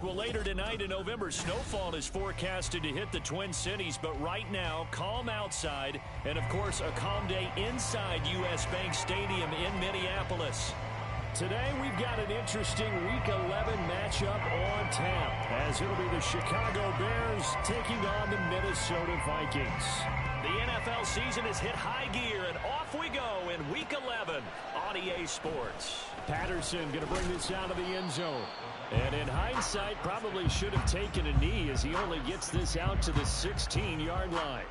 Well, later tonight in November, snowfall is forecasted to hit the Twin Cities, but right now, calm outside, and of course, a calm day inside U.S. Bank Stadium in Minneapolis. Today, we've got an interesting Week 11 matchup on tap, as it'll be the Chicago Bears taking on the Minnesota Vikings. The NFL season has hit high gear, and off we go in Week 11 on EA Sports. Patterson going to bring this out of the end zone. And in hindsight, probably should have taken a knee as he only gets this out to the 16-yard line.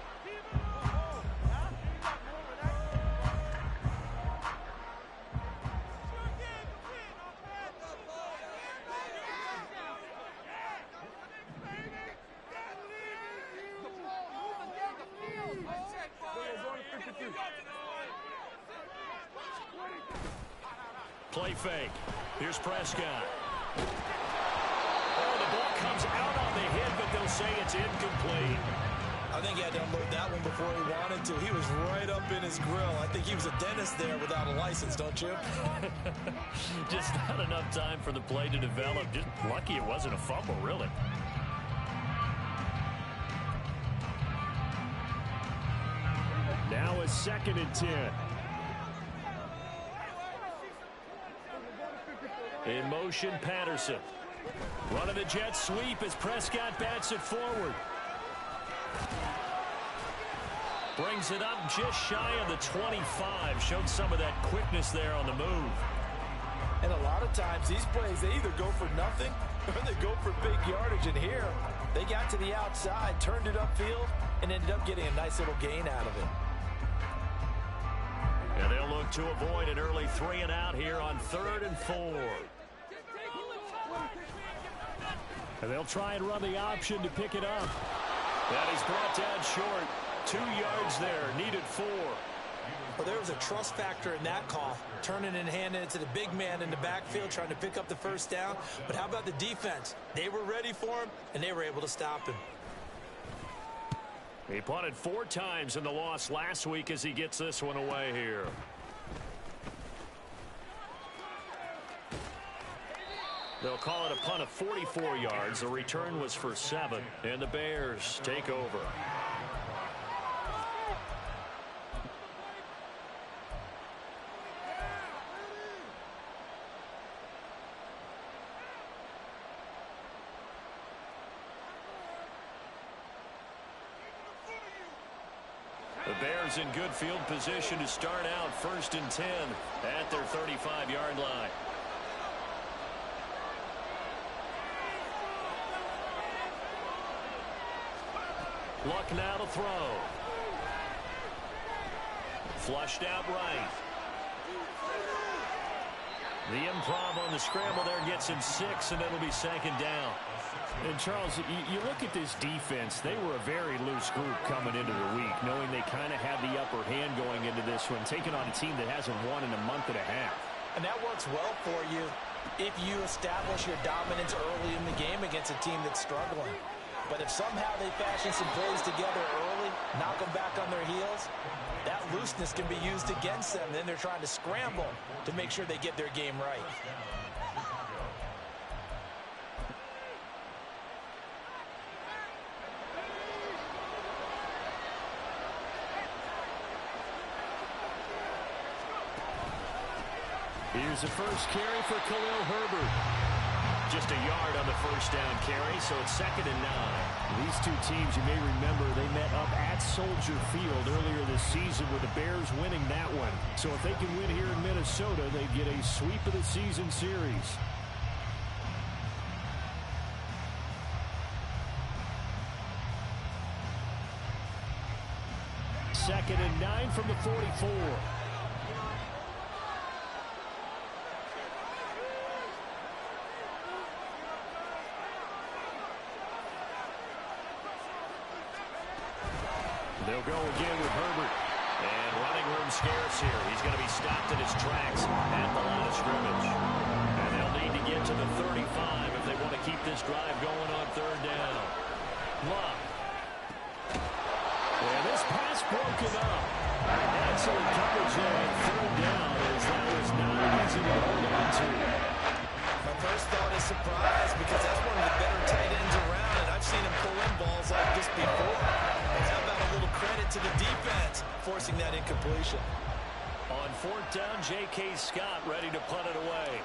Play fake. Here's Prescott. Oh, the ball comes out on the hit, but they'll say it's incomplete. I think he had to unload that one before he wanted to. He was right up in his grill. I think he was a dentist there without a license, don't you? Just not enough time for the play to develop. Just lucky it wasn't a fumble, really. Now a 2nd and 10. In motion, Patterson. Running the jet sweep as Prescott bats it forward. Brings it up just shy of the 25. Showed some of that quickness there on the move. And a lot of times, these plays, they either go for nothing or they go for big yardage. And here, they got to the outside, turned it upfield, and ended up getting a nice little gain out of it. And they'll look to avoid an early 3 and out here on 3rd and 4. And they'll try and run the option to pick it up. That is brought down short. 2 yards there, needed 4. Well, there was a trust factor in that call, turning and handing it to the big man in the backfield, trying to pick up the first down. But how about the defense? They were ready for him, and they were able to stop him. He punted 4 times in the loss last week as he gets this one away here. They'll call it a punt of 44 yards. The return was for 7, and the Bears take over. The Bears in good field position to start out 1st and 10 at their 35-yard line. Luck now to throw. Flushed out right. The improv on the scramble there gets him 6, and it'll be 2nd down. And, Charles, you look at this defense. They were a very loose group coming into the week, knowing they kind of had the upper hand going into this one, taking on a team that hasn't won in a month and a half. And that works well for you if you establish your dominance early in the game against a team that's struggling. But if somehow they fashion some plays together early, knock them back on their heels, that looseness can be used against them. Then they're trying to scramble to make sure they get their game right. Here's the first carry for Khalil Herbert. Just a yard on the first down carry, so it's 2nd and 9. These two teams, you may remember, they met up at Soldier Field earlier this season with the Bears winning that one. So if they can win here in Minnesota, they get a sweep of the season series. Second and 9 from the 44. They'll go again with Herbert. And running room scarce here. He's going to be stopped in his tracks at the line of scrimmage. And they'll need to get to the 35 if they want to keep this drive going on 3rd down. Luck. And this pass broken up. Excellent coverage there at 3rd down, as that was not easy to hold on to. My first thought is surprise, because that's one of the best completion. On fourth down, J.K. Scott ready to punt it away.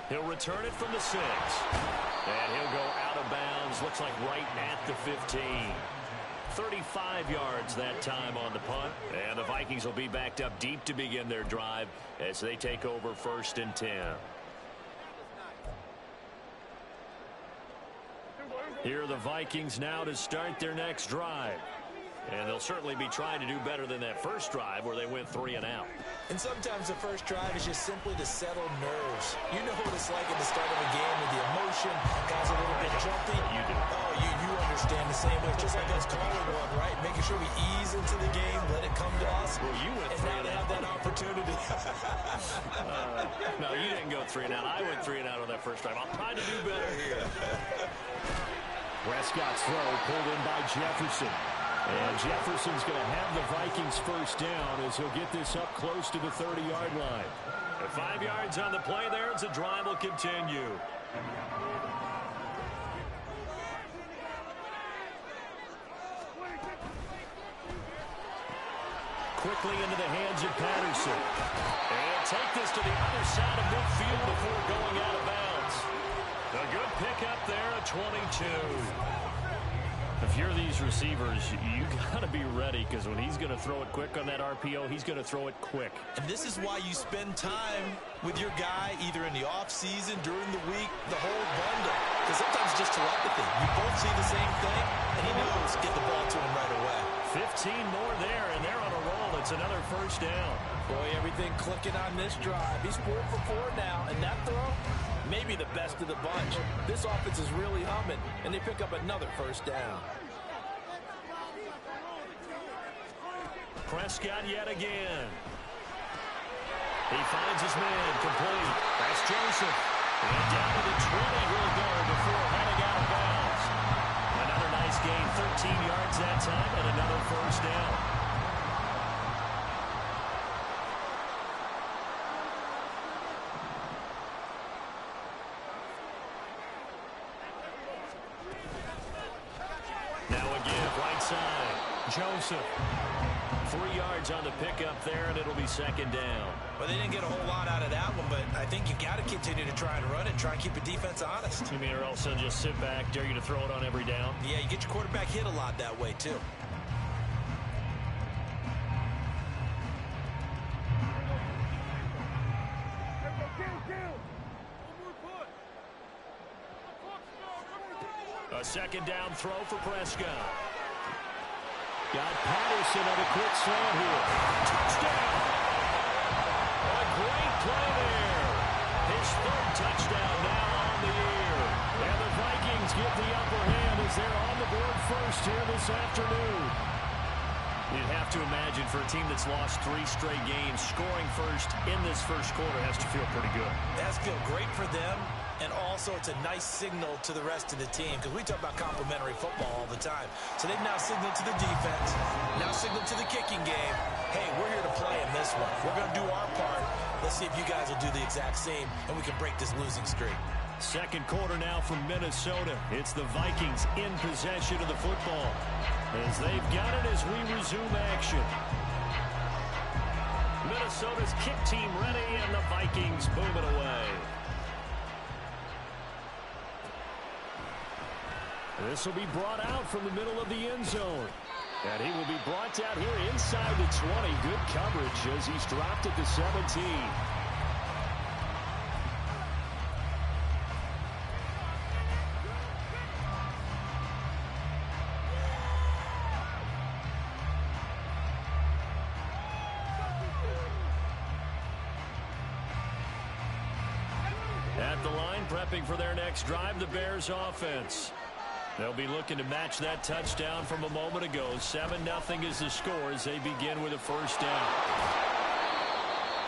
He'll return it from the 6. And he'll go out of bounds. Looks like right at the 15. 35 yards that time on the punt. And the Vikings will be backed up deep to begin their drive as they take over 1st and 10. Here are the Vikings now to start their next drive. And they'll certainly be trying to do better than that first drive where they went 3 and out. And sometimes the first drive is just simply to settle nerves. You know what it's like at the start of a game with the emotion, guys a little bit jumpy. You do. Oh, you understand the same way. Just like us calling one, right? Making sure we ease into the game, let it come to us. Well, you went and 3 now and they out. have that opportunity. No, you didn't go 3 and out. I went 3 and out on that first drive. I'll try to do better here. Prescott's throw pulled in by Jefferson. And Jefferson's going to have the Vikings first down as he'll get this up close to the 30-yard line. 5 yards on the play there as the drive will continue. Quickly into the hands of Patterson. And take this to the other side of midfield before going out of bounds. A good pickup there at 22. If you're these receivers, you got to be ready because when he's going to throw it quick on that RPO, he's going to throw it quick. And this is why you spend time with your guy either in the offseason, during the week, the whole bundle. Because sometimes it's just telepathy. You both see the same thing, and he knows get the ball to him right away. 15 more there, and they're on a roll. It's another first down. Boy, everything clicking on this drive. He's 4 for 4 now, and that throw, maybe the best of the bunch. This offense is really humming, and they pick up another first down. Prescott yet again. He finds his man complete. That's Joseph. And down to the 20 he'll go before heading out of bounds. Another nice gain, 13 yards that time, and another first down. Now again, right side. Joseph. 3 yards on the pickup there, and it'll be second down. Well, they didn't get a whole lot out of that one, but I think you got to continue to try and run it, try and keep the defense honest. You mean, or else they'll just sit back, dare you to throw it on every down? Yeah, you get your quarterback hit a lot that way, too. A second down throw for Prescott. Got Patterson on a quick slant here. Touchdown! A great play there. His 3rd touchdown now on the year. And the Vikings get the upper hand as they're on the board first here this afternoon. You'd have to imagine for a team that's lost 3 straight games, scoring first in this first quarter has to feel pretty good. It has to feel great for them, and also it's a nice signal to the rest of the team because we talk about complementary football all the time. So they've now signaled to the defense, now signaled to the kicking game, hey, we're here to play in this one. We're going to do our part. Let's see if you guys will do the exact same, and we can break this losing streak. Second quarter now from Minnesota. It's the Vikings in possession of the football as they've got it as we resume action. Minnesota's kick team ready, and the Vikings boom it away. This will be brought out from the middle of the end zone. And he will be brought out here inside the 20. Good coverage as he's dropped at the 17. At the line, prepping for their next drive, the Bears offense. They'll be looking to match that touchdown from a moment ago. 7-0 is the score as they begin with a first down.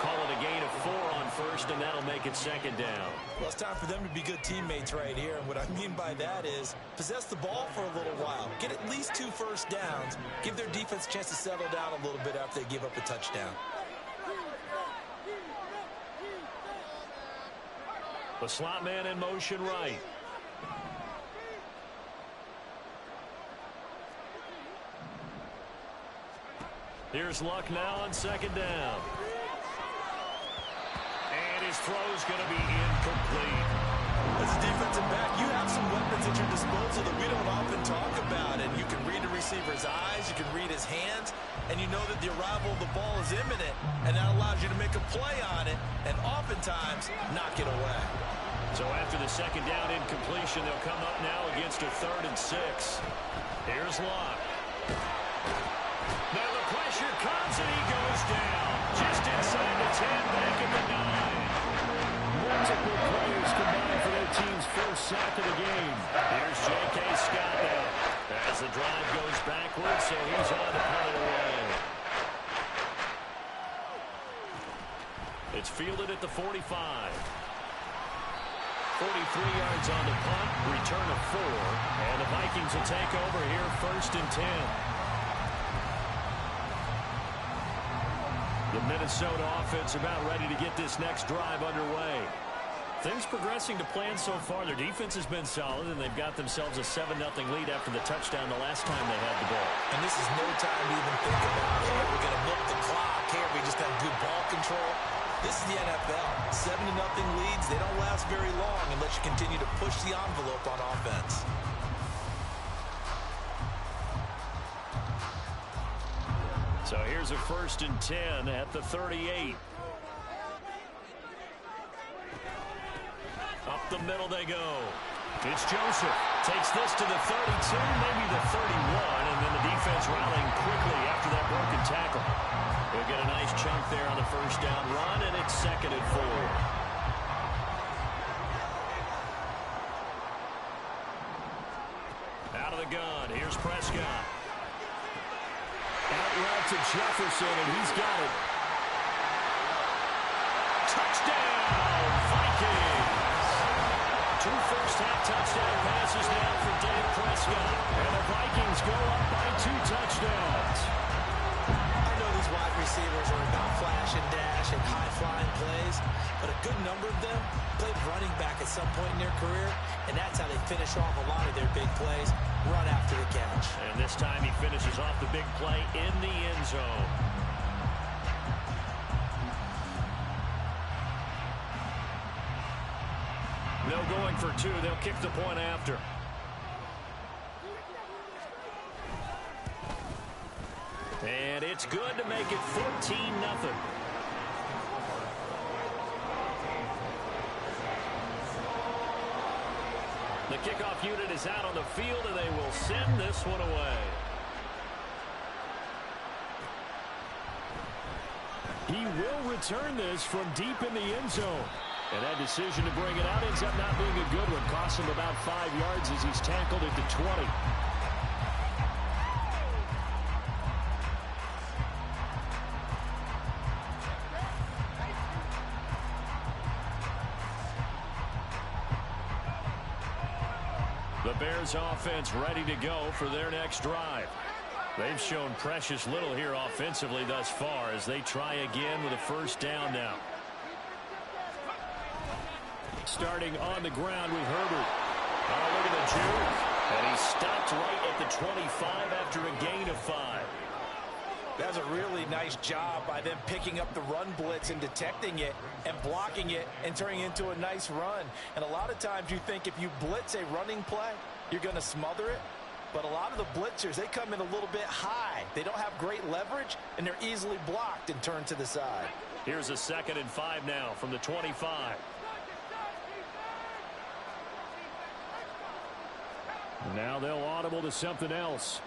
Call it a gain of 4 on first, and that'll make it second down. Well, it's time for them to be good teammates right here. And what I mean by that is possess the ball for a little while. Get at least 2 first downs. Give their defense a chance to settle down a little bit after they give up a touchdown. The slot man in motion right. Here's Luck now on second down. And his throw's going to be incomplete. As a defensive back, you have some weapons at your disposal that we don't often talk about. And you can read the receiver's eyes, you can read his hands, and you know that the arrival of the ball is imminent, and that allows you to make a play on it and oftentimes knock it away. So after the second down incompletion, they'll come up now against a 3rd and 6. Here's Luck. Now the pressure comes and he goes down. Just inside the 10, back at the 9. Multiple players combined for their team's first sack of the game. Here's J.K. Scott now. As the drive goes backwards, so he's on to punt it away. It's fielded at the 45. 43 yards on the punt, return of 4, and the Vikings will take over here 1st and 10. The Minnesota offense about ready to get this next drive underway. Things progressing to plan so far. Their defense has been solid, and they've got themselves a 7-0 lead after the touchdown the last time they had the ball. And this is no time to even think about, hey, we're going to milk the clock. Here, we just have good ball control. This is the NFL. 7-0 leads, they don't last very long unless you continue to push the envelope on offense. So here's a 1st and 10 at the 38. Up the middle they go. It's Joseph. Takes this to the 32, maybe the 31, and then the defense rallying quickly after that broken tackle. They'll get a nice chunk there on the 1st down run, and it's 2nd and 4. Out of the gun. Here's Prescott. Out route to Jefferson, and he's got it. Touchdown, Vikings! 2 first-half touchdown passes now for Dak Prescott. And the Vikings go up by 2 touchdowns. I know these wide receivers are about flash and dash and high-flying plays, but a good number of them played running back at some point in their career, and that's how they finish off a lot of their big plays, run after the catch. And this time he finishes off the big play in the end zone. No going for 2. They'll kick the point after. And it's good to make it 14-0. The kickoff unit is out on the field, and they will send this one away. He will return this from deep in the end zone. And that decision to bring it out ends up not being a good one. Costs him about 5 yards as he's tackled at the 20. The Bears offense ready to go for their next drive. They've shown precious little here offensively thus far as they try again with a 1st down now. Starting on the ground with Herbert. Oh, look at the juke. And he stopped right at the 25 after a gain of 5. That's a really nice job by them picking up the run blitz and detecting it and blocking it and turning it into a nice run. And a lot of times you think if you blitz a running play, you're going to smother it. But a lot of the blitzers, they come in a little bit high. They don't have great leverage, and they're easily blocked and turned to the side. Here's a 2nd and 5 now from the 25. Now they'll audible to something else.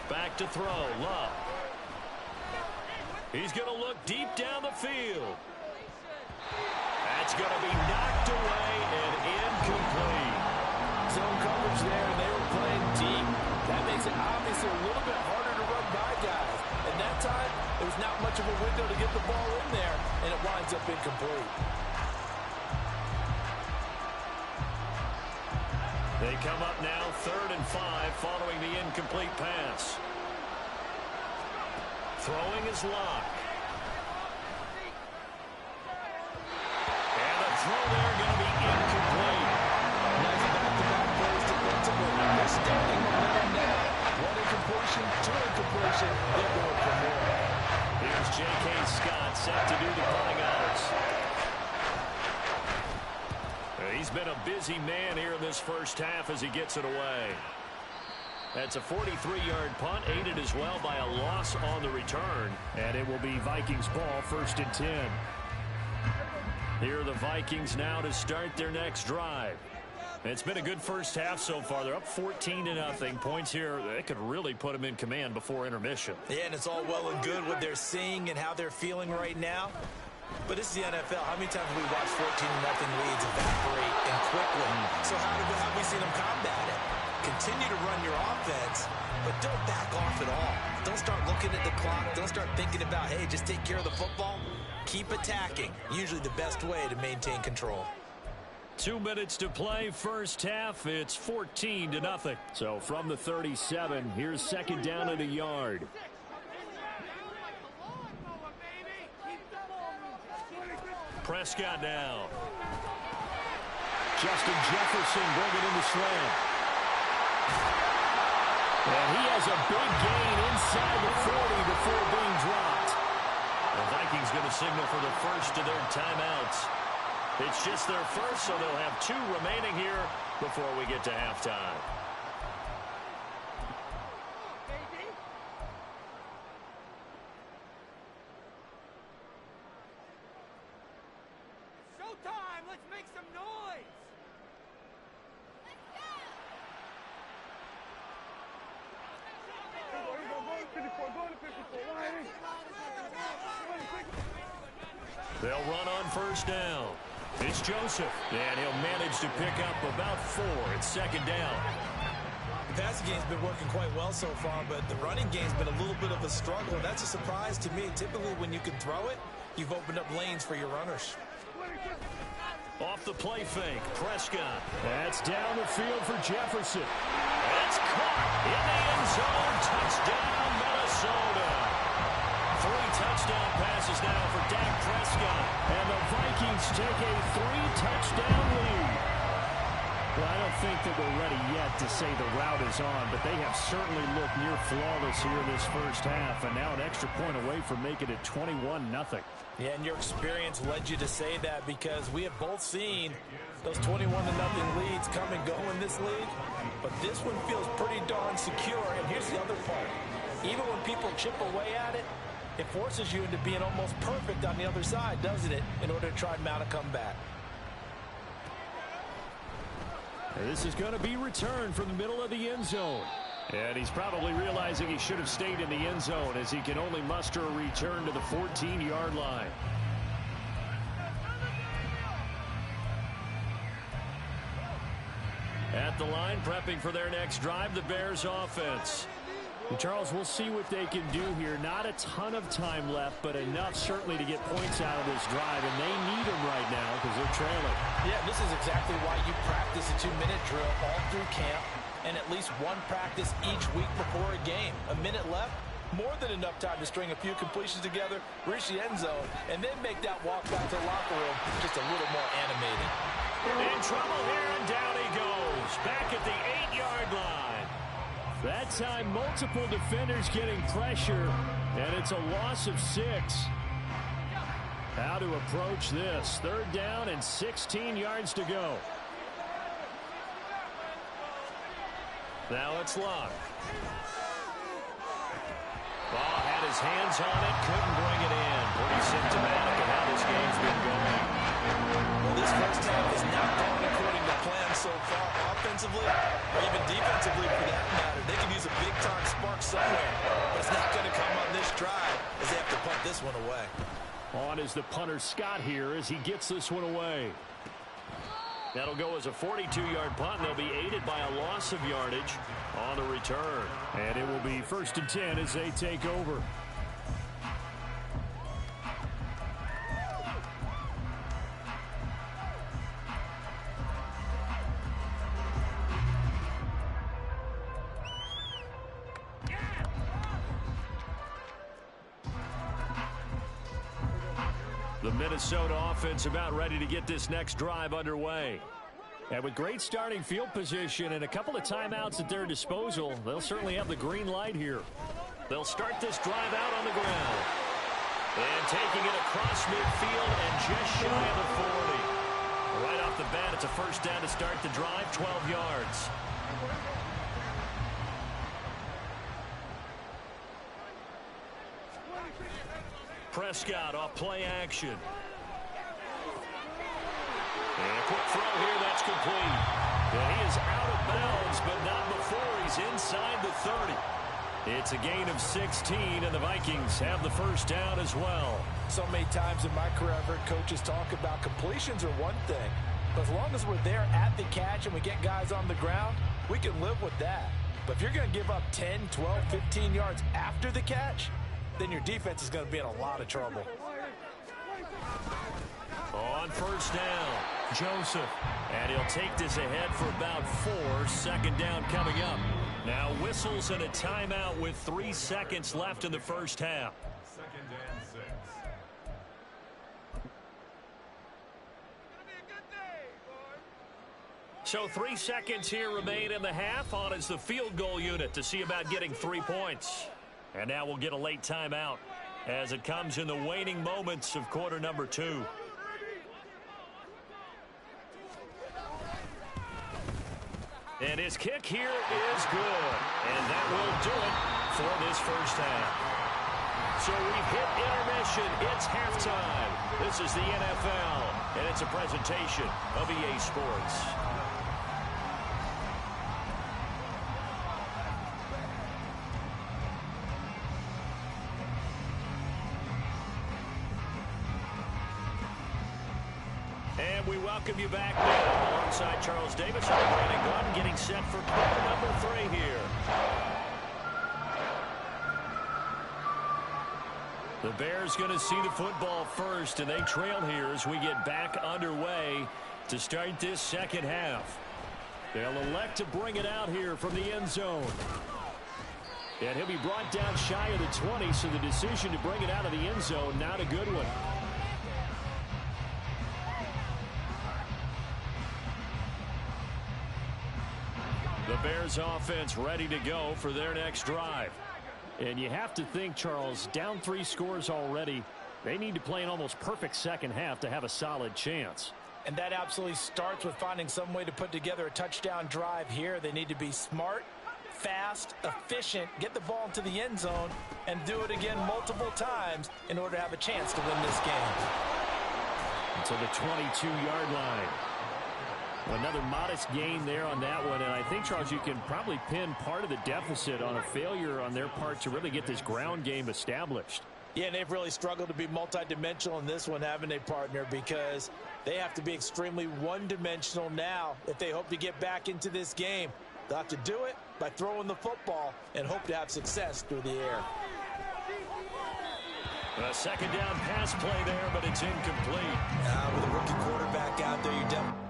Back to throw, Love. He's going to look deep down the field. That's going to be knocked away and incomplete. Zone coverage there, and they were playing deep. That makes it obviously a little bit harder to run by guys. And that time, there was not much of a window to get the ball in there, and it winds up incomplete. They come up now 3rd and 5 following the incomplete pass. Throwing is Luck. And the throw there going to be incomplete. set to do the punting honors. He's been a busy man here in this first half as he gets it away. That's a 43-yard punt, aided as well by a loss on the return. And it will be Vikings ball, 1st and 10. Here are the Vikings now to start their next drive. It's been a good first half so far. They're up 14-0. Points here, they could really put them in command before intermission. Yeah, and it's all well and good what they're seeing and how they're feeling right now. But this is the NFL. How many times have we watched 14-0 leads evaporate and quickly? So how have we seen them combat it? Continue to run your offense, but don't back off at all. Don't start looking at the clock. Don't start thinking about, hey, just take care of the football. Keep attacking. Usually the best way to maintain control. 2 minutes to play, first half. It's 14-0. So from the 37, here's 2nd down and a yard. Prescott now. Justin Jefferson bringing in the slam. And he has a big gain inside the 40 before being dropped. The Vikings going to signal for the first of their timeouts. It's just their first, so they'll have 2 remaining here before we get to halftime. Showtime! Let's make some noise! They'll run on first down. It's Joseph, and he'll manage to pick up about 4. It's 2nd down. The passing game's been working quite well so far, but the running game's been a little bit of a struggle. That's a surprise to me. Typically, when you can throw it, you've opened up lanes for your runners. Off the play fake, Prescott. That's down the field for Jefferson. That's caught in the end zone. Touchdown, Minnesota. 3 touchdown passes now for Dak Prescott. And the Vikings take a 3-touchdown lead. Well, I don't think that we're ready yet to say the route is on, but they have certainly looked near flawless here this first half, and now an extra point away from making it 21-0. Yeah, and your experience led you to say that because we have both seen those 21-0 leads come and go in this league, but this one feels pretty darn secure. And here's the other part. Even when people chip away at it, it forces you into being almost perfect on the other side, doesn't it, in order to try and mount a comeback. This is going to be returned from the middle of the end zone. And he's probably realizing he should have stayed in the end zone as he can only muster a return to the 14-yard line. At the line, prepping for their next drive, the Bears offense. And Charles, we'll see what they can do here. Not a ton of time left, but enough certainly to get points out of this drive, and they need them right now because they're trailing. Yeah, this is exactly why you practice a 2-minute drill all through camp and at least one practice each week before a game. A minute left, more than enough time to string a few completions together, reach the end zone, and then make that walk back to the locker room just a little more animated. In trouble here, and down he goes. Back at the 8-yard line. That time, multiple defenders getting pressure, and it's a loss of 6. How to approach this? 3rd down and 16 yards to go. Now it's Luck. Ball had his hands on it, couldn't bring it in. Pretty symptomatic of how this game's been going. Well, this first half is not going according to plan so far, offensively or even defensively for that matter. They can use a big-time spark somewhere, but it's not going to come on this drive as they have to punt this one away. On is the punter Scott here as he gets this one away. That'll go as a 42-yard punt, and they'll be aided by a loss of yardage on the return. And it will be 1st and 10 as they take over. The Minnesota offense about ready to get this next drive underway. And with great starting field position and a couple of timeouts at their disposal, they'll certainly have the green light here. They'll start this drive out on the ground. And taking it across midfield and just shy of the 40. Right off the bat, it's a first down to start the drive, 12 yards. Prescott off play action. And a quick throw here, that's complete. And he is out of bounds, but not before he's inside the 30. It's a gain of 16, and the Vikings have the first down as well. So many times in my career, I've heard coaches talk about completions are one thing. But as long as we're there at the catch and we get guys on the ground, we can live with that. But if you're going to give up 10, 12, 15 yards after the catch, then your defense is going to be in a lot of trouble. On first down, Joseph. And he'll take this ahead for about 4. Second down coming up. Now whistles and a timeout with 3 seconds left in the first half. Second and 6. So 3 seconds here remain in the half. On is the field goal unit to see about getting 3 points. And now we'll get a late timeout as it comes in the waning moments of quarter number 2. And his kick here is good. And that will do it for this first half. So we've hit intermission. It's halftime. This is the NFL, and it's a presentation of EA Sports. And we welcome you back now alongside Charles Davis and Brandon Gordon getting set for quarter number 3 here. The Bears going to see the football first, and they trail here as we get back underway to start this second half. They'll elect to bring it out here from the end zone. And he'll be brought down shy of the 20, so the decision to bring it out of the end zone, not a good one. The Bears offense ready to go for their next drive. And you have to think, Charles, down 3 scores already. They need to play an almost perfect second half to have a solid chance. And that absolutely starts with finding some way to put together a touchdown drive here. They need to be smart, fast, efficient, get the ball into the end zone, and do it again multiple times in order to have a chance to win this game. To the 22-yard line. Another modest gain there on that one, and I think, Charles, you can probably pin part of the deficit on a failure on their part to really get this ground game established. Yeah, and they've really struggled to be multidimensional in this one, haven't they, partner, because they have to be extremely one-dimensional now if they hope to get back into this game. They'll have to do it by throwing the football and hope to have success through the air. A second down pass play there, but it's incomplete. With a rookie quarterback out there, you're definitely...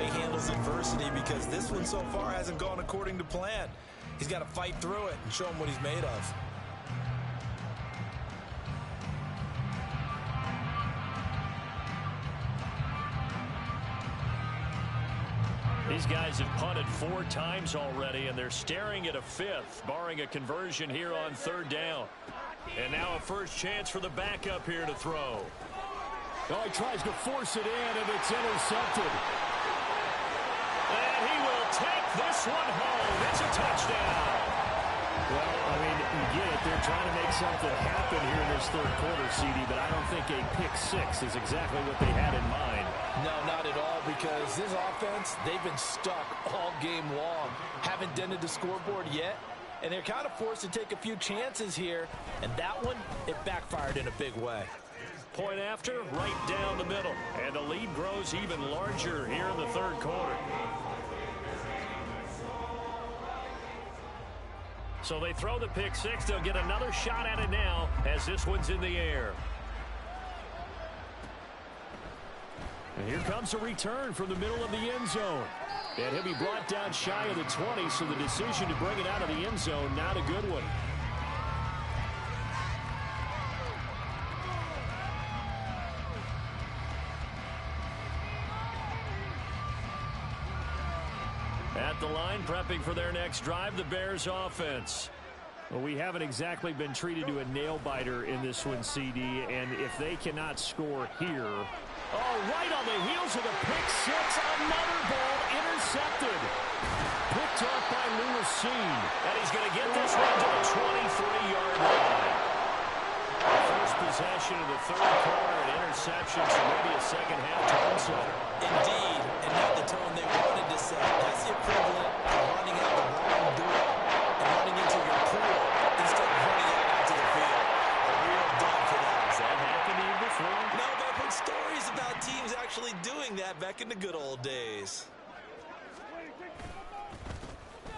He handles adversity because this one so far hasn't gone according to plan. He's got to fight through it and show him what he's made of. These guys have punted 4 times already, and they're staring at a 5th, barring a conversion here on 3rd down. And now a first chance for the backup here to throw. Oh, he tries to force it in, and it's intercepted. And he will take this one home. It's a touchdown. Well, I mean, you get it. They're trying to make something happen here in this 3rd quarter, CD, but I don't think a pick-6 is exactly what they had in mind. No, not at all, because this offense, they've been stuck all game long. Haven't dented the scoreboard yet, and they're kind of forced to take a few chances here, and that one, it backfired in a big way. Point after, right down the middle. And the lead grows even larger here in the 3rd quarter. So they throw the pick 6. They'll get another shot at it now as this one's in the air. And here comes a return from the middle of the end zone. And he'll be brought down shy of the 20, so the decision to bring it out of the end zone, not a good one. At the line, prepping for their next drive, the Bears offense. Well, we haven't exactly been treated to a nail-biter in this one, CD, and if they cannot score here... Oh, right on the heels of the pick six, another ball intercepted. Picked off by Lewis. And he's going to get this one to the 23-yard line. First possession of the third quarter, an interception, so maybe a second-half tone setter. Indeed, and not the tone they wanted to set. That's the equivalent of running out the wrong door and running into your pool instead of running out onto the field. A real dub for that. Has that happened to you before? No, but I've heard stories about teams actually doing that back in the good old days.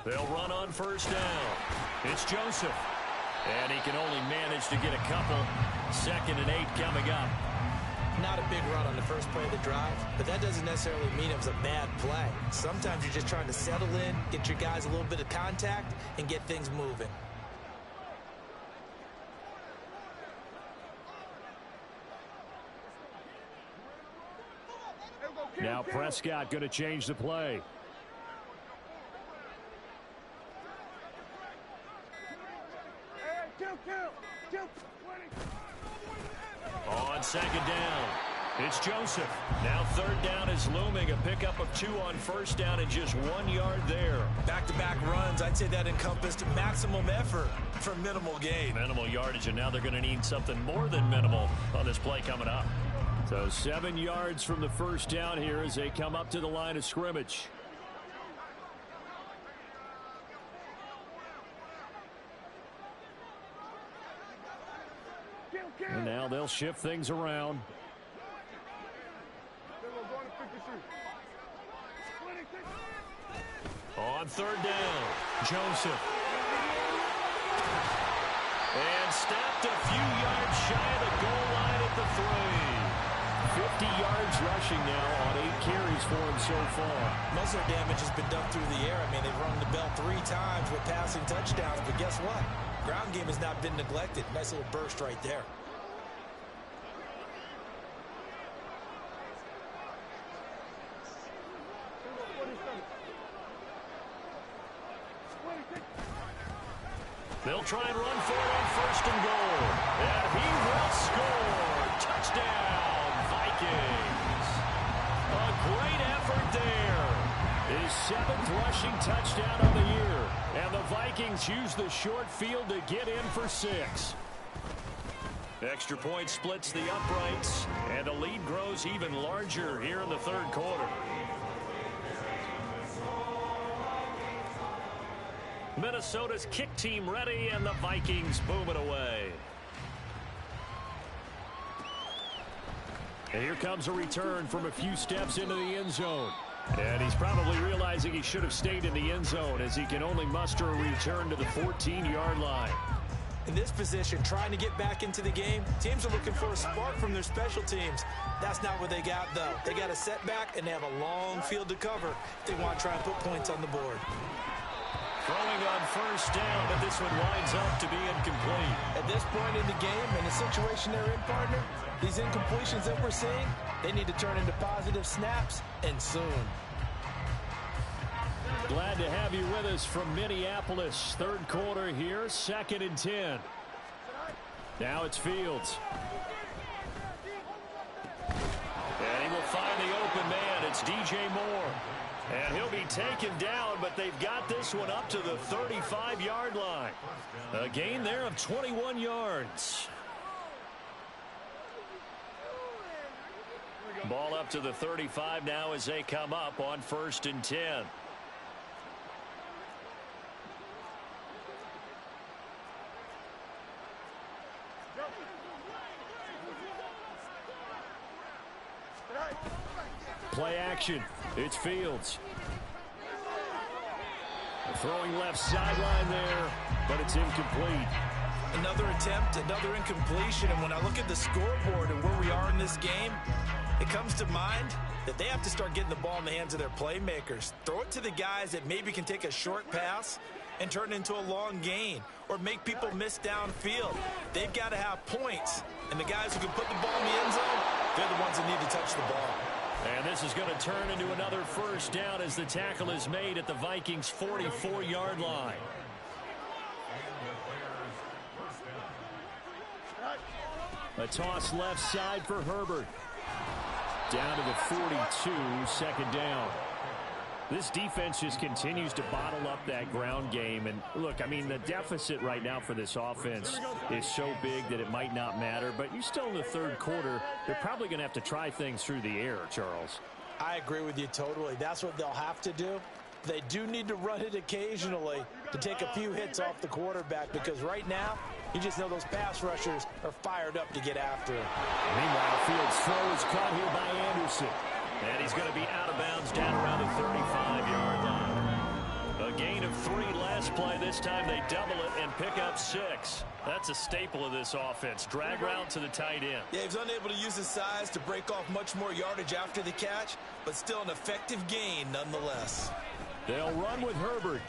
They'll run on first down. It's Joseph. And he can only manage to get a couple. 2nd and 8 coming up. Not a big run on the first play of the drive, but that doesn't necessarily mean it was a bad play. Sometimes you're just trying to settle in, get your guys a little bit of contact, and get things moving. Now Prescott going to change the play. On 2nd down, it's Joseph. Now 3rd down is looming. A pickup of 2 on 1st down and just 1 yard there. Back-to-back runs, I'd say that encompassed maximum effort for minimal gain. Minimal yardage, and now they're going to need something more than minimal on this play coming up. So 7 yards from the first down here as they come up to the line of scrimmage. And now they'll shift things around. On 3rd down, Joseph. And stopped a few yards shy of the goal line at the 3. 50 yards rushing now on 8 carries for him so far. Most of their damage has been done through the air. I mean, they've rung the bell 3 times with passing touchdowns, but guess what? Ground game has not been neglected. Nice little burst right there. They'll try and run for it on 1st and goal. And he will score. Touchdown, Vikings. A great effort there. His 7th rushing touchdown of the year. And the Vikings use the short field to get in for 6. Extra point splits the uprights. And the lead grows even larger here in the 3rd quarter. Minnesota's kick team ready, and the Vikings boom it away. And here comes a return from a few steps into the end zone. And he's probably realizing he should have stayed in the end zone as he can only muster a return to the 14-yard line. In this position, trying to get back into the game, teams are looking for a spark from their special teams. That's not what they got, though. They got a setback, and they have a long field to cover if they want to try and put points on the board. Throwing on 1st down, but this one winds up to be incomplete. At this point in the game, and the situation they're in, partner, these incompletions that we're seeing, they need to turn into positive snaps, and soon. Glad to have you with us from Minneapolis. 3rd quarter here, 2nd and 10. Now it's Fields. And he will find the open man. It's DJ Moore. And he'll be taken down, but they've got this one up to the 35-yard line. A gain there of 21 yards. Ball up to the 35 now as they come up on 1st and 10. Play action. It's Fields. Throwing left sideline there, but it's incomplete. Another attempt, another incompletion, and when I look at the scoreboard and where we are in this game, it comes to mind that they have to start getting the ball in the hands of their playmakers. Throw it to the guys that maybe can take a short pass and turn it into a long gain or make people miss downfield. They've got to have points, and the guys who can put the ball in the end zone, they're the ones that need to touch the ball. And this is going to turn into another first down as the tackle is made at the Vikings' 44-yard line. A toss left side for Herbert. Down to the 42, second down. This defense just continues to bottle up that ground game. And look, I mean, the deficit right now for this offense is so big that it might not matter. But you're still in the third quarter. They're probably going to have to try things through the air, Charles. I agree with you totally. That's what they'll have to do. They do need to run it occasionally to take a few hits off the quarterback, because right now, you just know those pass rushers are fired up to get after him. Meanwhile, Fields' throw is caught here by Anderson. And he's going to be out of bounds down around the 35-yard line. A gain of 3 last play. This time they double it and pick up 6. That's a staple of this offense. Drag route to the tight end. Yeah, he was unable to use his size to break off much more yardage after the catch, but still an effective gain nonetheless. They'll run with Herbert.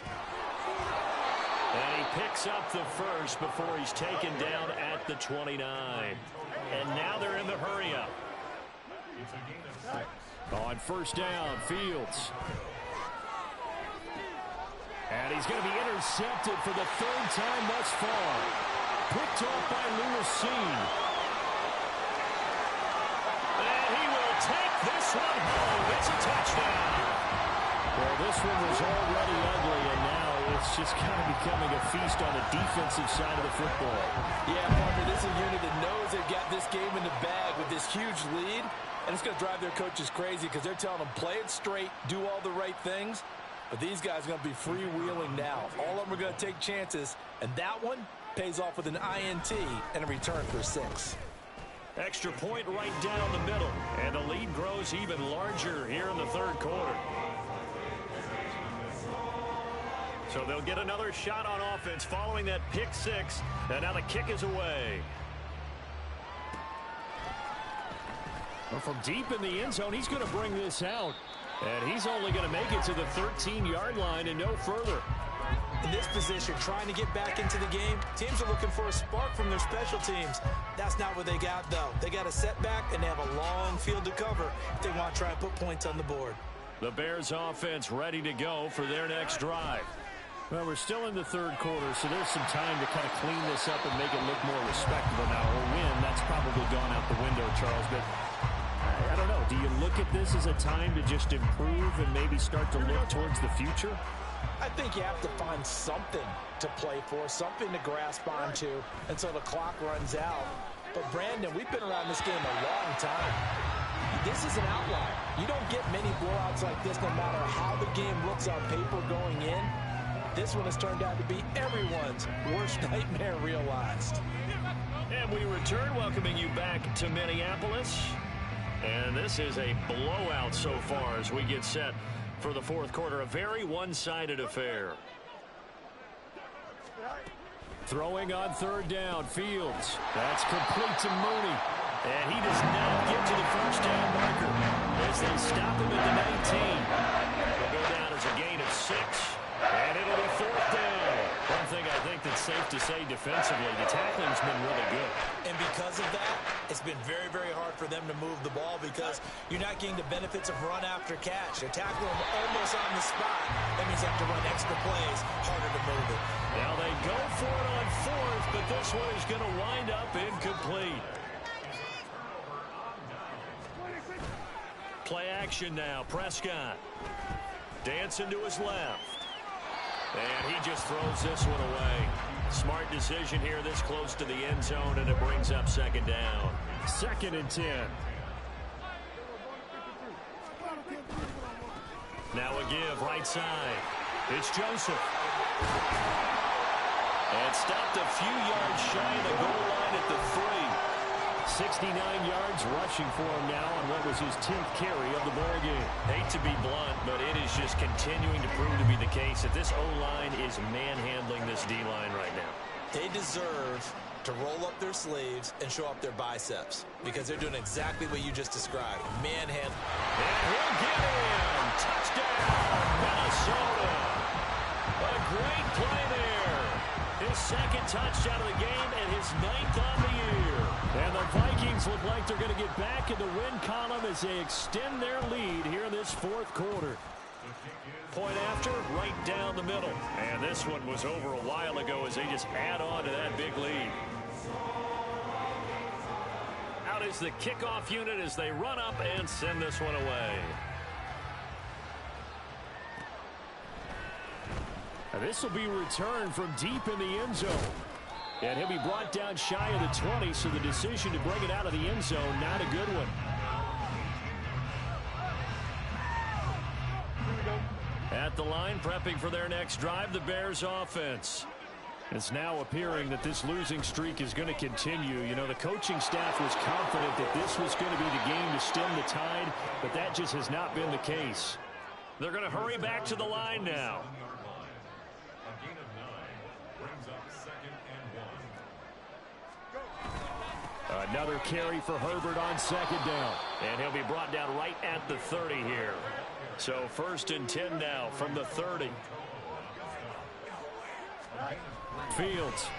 And he picks up the first before he's taken down at the 29. And now they're in the hurry-up. On first down, Fields. And he's going to be intercepted for the 3rd time thus far. Picked off by Lewis. And he will take this one home. It's a touchdown. Well, this one was already ugly, and now it's just kind of becoming a feast on the defensive side of the football. Yeah, partner, this is a unit that knows they've got this game in the bag with this huge lead, and it's going to drive their coaches crazy because they're telling them, play it straight, do all the right things. But these guys are going to be freewheeling now. All of them are going to take chances, and that one pays off with an INT and a return for 6. Extra point right down the middle, and the lead grows even larger here in the third quarter. So they'll get another shot on offense following that pick 6, and now the kick is away. Well, from deep in the end zone, he's going to bring this out. And he's only going to make it to the 13-yard line and no further. In this position, trying to get back into the game, teams are looking for a spark from their special teams. That's not what they got, though. They got a setback, and they have a long field to cover if they want to try and put points on the board. The Bears offense ready to go for their next drive. Well, we're still in the third quarter, so there's some time to kind of clean this up and make it look more respectable now. Or win, that's probably gone out the window, Charles. But I don't know. Do you look at this as a time to just improve and maybe start to look towards the future? I think you have to find something to play for, something to grasp onto until the clock runs out. But, Brandon, we've been around this game a long time. This is an outlier. You don't get many blowouts like this no matter how the game looks on paper going in. This one has turned out to be everyone's worst nightmare realized. And we return, welcoming you back to Minneapolis. And this is a blowout so far as we get set for the fourth quarter. A very one-sided affair. Throwing on third down, Fields. That's complete to Mooney. And he does not get to the first down marker as they stop him at the 19. He'll go down as a gain of 6. And it'll be fourth down. One thing I think that's safe to say defensively, the tackling's been really good. And because of that, it's been very, very hard for them to move the ball because you're not getting the benefits of run after catch. They're tackling them almost on the spot. That means they have to run extra plays, harder to move it. Now they go for it on fourth, but this one is going to wind up incomplete. Play action now. Prescott dancing to his left. And he just throws this one away. Smart decision here this close to the end zone, and it brings up second down. 2nd and 10. Now a give right side. It's Joseph. And stopped a few yards shy of the goal line at the 3. 69 yards rushing for him now on what was his 10th carry of the ball game. Hate to be blunt, but it is just continuing to prove to be the case that this O-line is manhandling this D-line right now. They deserve to roll up their sleeves and show up their biceps because they're doing exactly what you just described. Manhandle. And he'll get in. Touchdown, Minnesota. A great play there. His second touchdown of the game and his 9th on the year. And the Vikings look like they're going to get back in the win column as they extend their lead here in this fourth quarter. Point after, right down the middle. And this one was over a while ago as they just add on to that big lead. Out is the kickoff unit as they run up and send this one away. And this will be returned from deep in the end zone. And he'll be brought down shy of the 20, so the decision to bring it out of the end zone, not a good one. At the line, prepping for their next drive, the Bears offense. It's now appearing that this losing streak is going to continue. You know, the coaching staff was confident that this was going to be the game to stem the tide, but that just has not been the case. They're going to hurry back to the line now. Another carry for Herbert on second down. And he'll be brought down right at the 30 here. So 1st and 10 now from the 30. Fields.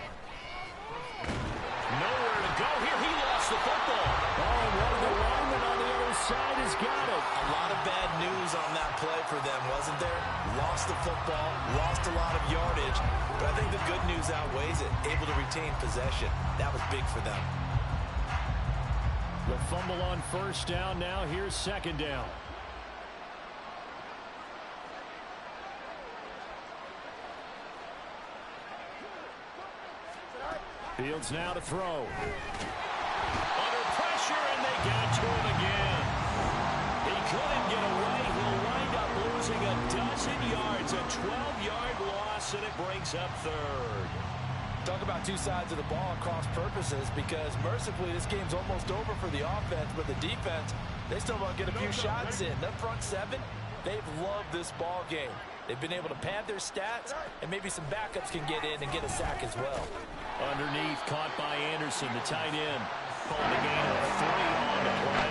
Nowhere to go here. He lost the football. Oh, and one of the linemen on the other side has got it. A lot of bad news on that play for them, wasn't there? Lost the football, lost a lot of yardage, but I think the good news outweighs it. Able to retain possession. That was big for them. The fumble on first down. Now here's second down. Fields now to throw. Under pressure, and they got to him again. He couldn't get away. He'll wind up losing a dozen yards. A 12-yard loss, and it brings up 3rd. Talk about two sides of the ball at cross purposes, because mercifully this game's almost over for the offense, but the defense, they still want to get a few shots in. That front seven, they've loved this ball game. They've been able to pad their stats, and maybe some backups can get in and get a sack as well. Underneath, caught by Anderson, the tight end. Calling a gain of 3 on the play,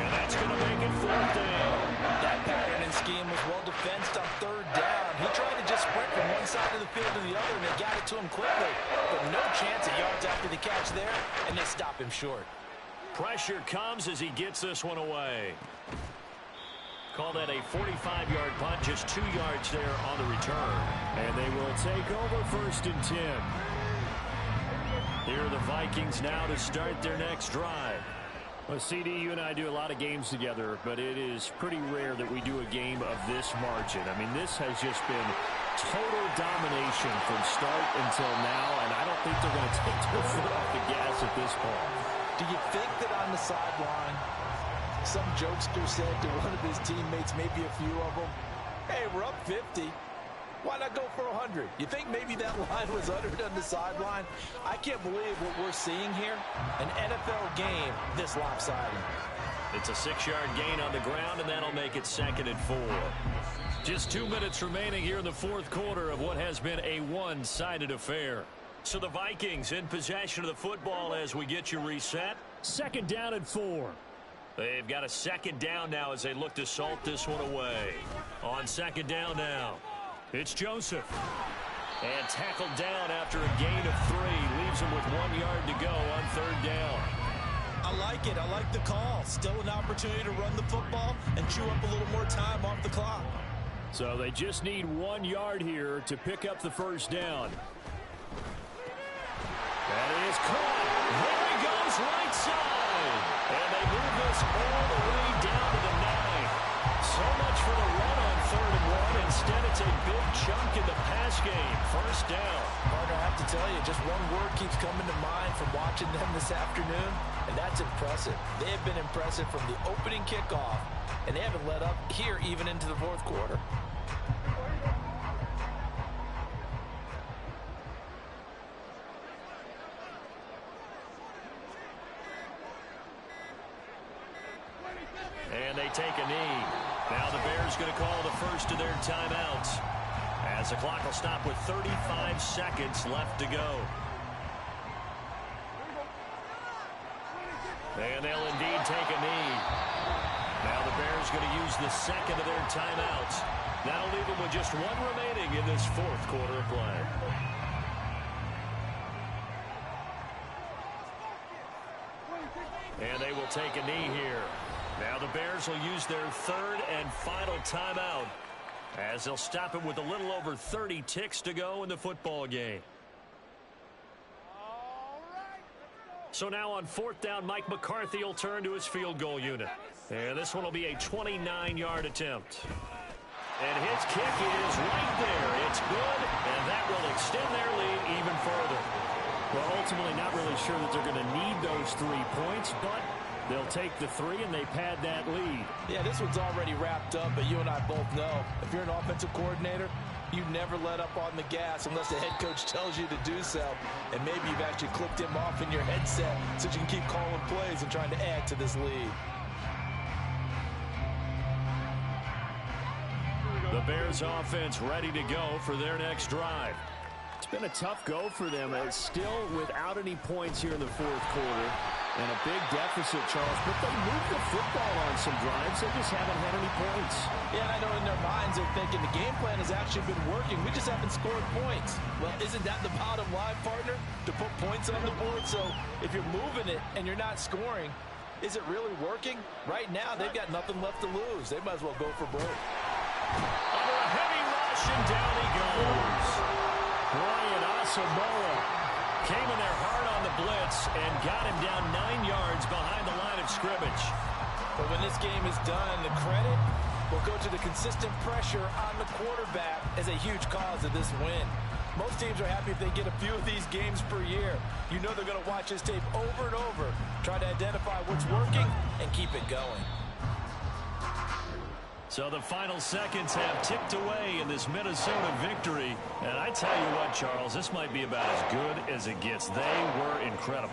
and that's going to make it 4th down. That pattern and scheme was well defensed on 3rd down. He tried to just sprint from one side of the field to the other, and they got it to him quickly. But no chance of yards after the catch there, and they stop him short. Pressure comes as he gets this one away. Call that a 45-yard punt, just 2 yards there on the return. And they will take over 1st and 10. Here are the Vikings now to start their next drive. Well, CD, you and I do a lot of games together, but it is pretty rare that we do a game of this margin. I mean, this has just been total domination from start until now, and I don't think they're going to take their foot off the gas at this point. Do you think that on the sideline, some jokester said to one of his teammates, maybe a few of them, hey, we're up 50. Why not go for 100? You think maybe that line was uttered on the sideline? I can't believe what we're seeing here. An NFL game this lopsided. It's a 6-yard gain on the ground, and that'll make it 2nd and 4. Just 2 minutes remaining here in the fourth quarter of what has been a one-sided affair. So the Vikings in possession of the football as we get you reset. 2nd down and 4. They've got a 2nd down now as they look to salt this one away. On 2nd down now. It's Joseph. And tackled down after a gain of 3. Leaves him with 1 yard to go on 3rd down. I like it. I like the call. Still an opportunity to run the football and chew up a little more time off the clock. So they just need 1 yard here to pick up the 1st down. That is caught. There he goes, right side. And they move this all the way down to the 9. So much for the run on 3rd and 1. Instead, it's a big chunk in the pass game. 1st down. Partner, I have to tell you, just one word keeps coming to mind from watching them this afternoon, and that's impressive. They have been impressive from the opening kickoff, and they haven't let up here even into the fourth quarter. And they take a knee. Now the Bears going to call the first of their timeouts, as the clock will stop with 35 seconds left to go. And they'll indeed take a knee. Now the Bears going to use the second of their timeouts. That'll leave them with just one remaining in this fourth quarter of play. And they will take a knee here. Now the Bears will use their third and final timeout as they'll stop it with a little over 30 ticks to go in the football game. So now on fourth down, Mike McCarthy will turn to his field goal unit. And this one will be a 29-yard attempt. And his kick is right there. It's good, and that will extend their lead even further. Well, ultimately not really sure that they're going to need those 3 points, but they'll take the 3 and they pad that lead. Yeah, this one's already wrapped up, but you and I both know if you're an offensive coordinator, you never let up on the gas unless the head coach tells you to do so. And maybe you've actually clicked him off in your headset so you can keep calling plays and trying to add to this lead. The Bears offense ready to go for their next drive. It's been a tough go for them. It's still without any points here in the fourth quarter. And a big deficit, Charles. But they moved the football on some drives. They just haven't had any points. Yeah, and I know in their minds they're thinking the game plan has actually been working. We just haven't scored points. Well, isn't that the bottom line, partner? To put points on the board? So if you're moving it and you're not scoring, is it really working? Right now, they've got nothing left to lose. They might as well go for broke. Under a heavy rush, and down he goes. Brian Asamoah Came in there hard on the blitz and got him down 9 yards behind the line of scrimmage. But when this game is done, the credit will go to the consistent pressure on the quarterback as a huge cause of this win. Most teams are happy if they get a few of these games per year. You know they're going to watch this tape over and over, try to identify what's working and keep it going. So the final seconds have ticked away in this Minnesota victory. And I tell you what, Charles, this might be about as good as it gets. They were incredible.